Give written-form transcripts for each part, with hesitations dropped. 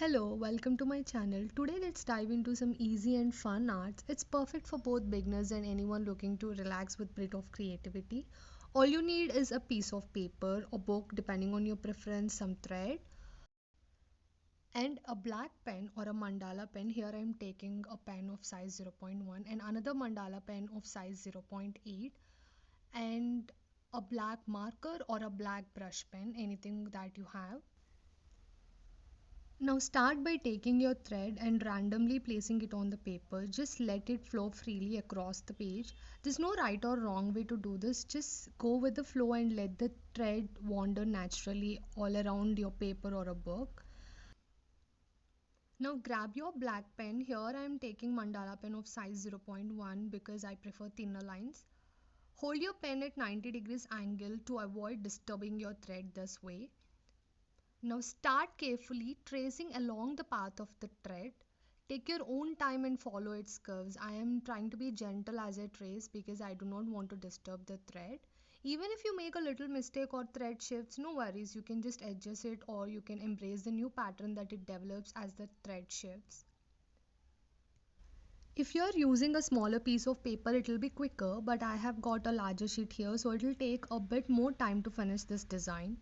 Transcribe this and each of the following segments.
Hello, welcome to my channel. Today let's dive into some easy and fun arts. It's perfect for both beginners and anyone looking to relax with bit of creativity. All you need is a piece of paper or book depending on your preference, some thread and a black pen or a mandala pen. Here I am taking a pen of size 0.1 and another mandala pen of size 0.8 and a black marker or a black brush pen, anything that you have. Now start by taking your thread and randomly placing it on the paper. Just let it flow freely across the page. There's no right or wrong way to do this. Just go with the flow and let the thread wander naturally all around your paper or a book. Now grab your black pen. Here I am taking mandala pen of size 0.1 because I prefer thinner lines. Hold your pen at 90 degrees angle to avoid disturbing your thread this way. Now start carefully tracing along the path of the thread. Take your own time and follow its curves. I am trying to be gentle as I trace because I do not want to disturb the thread. Even if you make a little mistake or thread shifts, no worries, you can just adjust it or you can embrace the new pattern that it develops as the thread shifts. If you are using a smaller piece of paper, it will be quicker, but I have got a larger sheet here, so it will take a bit more time to finish this design.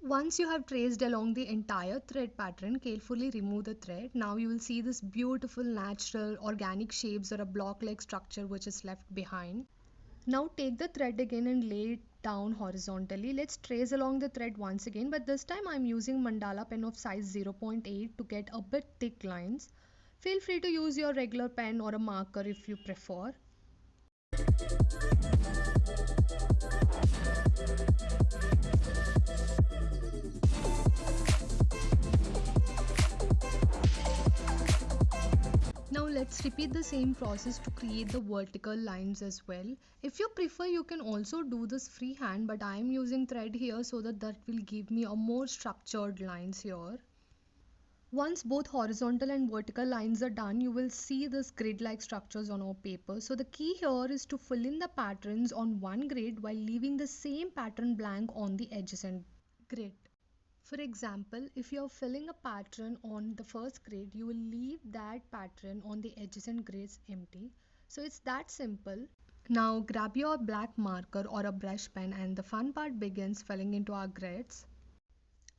Once you have traced along the entire thread pattern, carefully remove the thread. Now you will see this beautiful natural organic shapes or a block-like structure which is left behind. Now take the thread again and lay it down horizontally. Let's trace along the thread once again, but this time I'm using mandala pen of size 0.8 to get a bit thick lines. Feel free to use your regular pen or a marker if you prefer. Now let's repeat the same process to create the vertical lines as well. If you prefer, you can also do this freehand, but I am using thread here so that will give me a more structured lines here. Once both horizontal and vertical lines are done, you will see this grid-like structures on our paper. So the key here is to fill in the patterns on one grid while leaving the same pattern blank on the adjacent grid. For example, if you are filling a pattern on the first grid, you will leave that pattern on the adjacent grids empty. So it's that simple. Now grab your black marker or a brush pen and the fun part begins filling into our grids.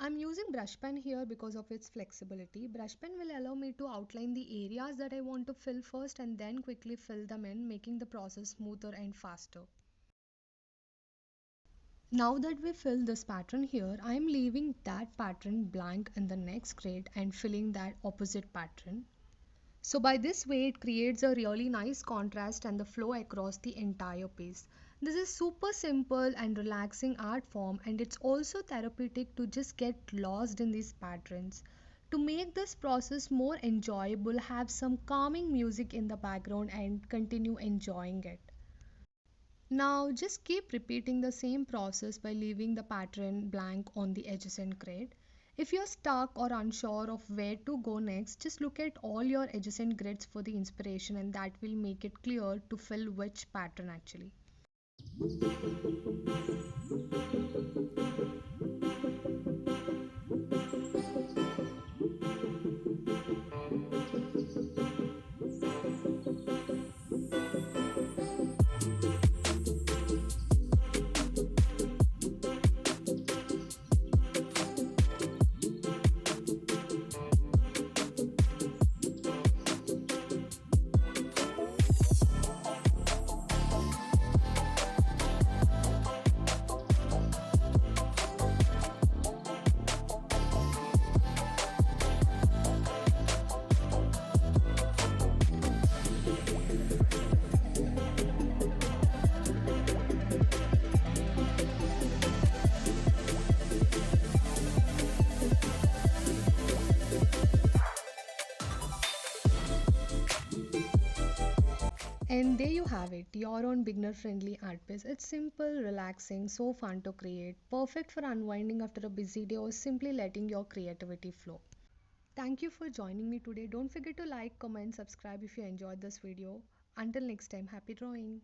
I'm using brush pen here because of its flexibility. Brush pen will allow me to outline the areas that I want to fill first and then quickly fill them in, making the process smoother and faster. Now that we fill this pattern here, I am leaving that pattern blank in the next grid and filling that opposite pattern. So by this way it creates a really nice contrast and the flow across the entire piece. This is super simple and relaxing art form, and it's also therapeutic to just get lost in these patterns. To make this process more enjoyable, have some calming music in the background and continue enjoying it. Now just keep repeating the same process by leaving the pattern blank on the adjacent grid. If you're stuck or unsure of where to go next, just look at all your adjacent grids for the inspiration, and that will make it clear to fill which pattern actually. And there you have it, your own beginner friendly art piece. It's simple, relaxing, so fun to create, perfect for unwinding after a busy day or simply letting your creativity flow. Thank you for joining me today. Don't forget to like, comment, subscribe if you enjoyed this video. Until next time, happy drawing.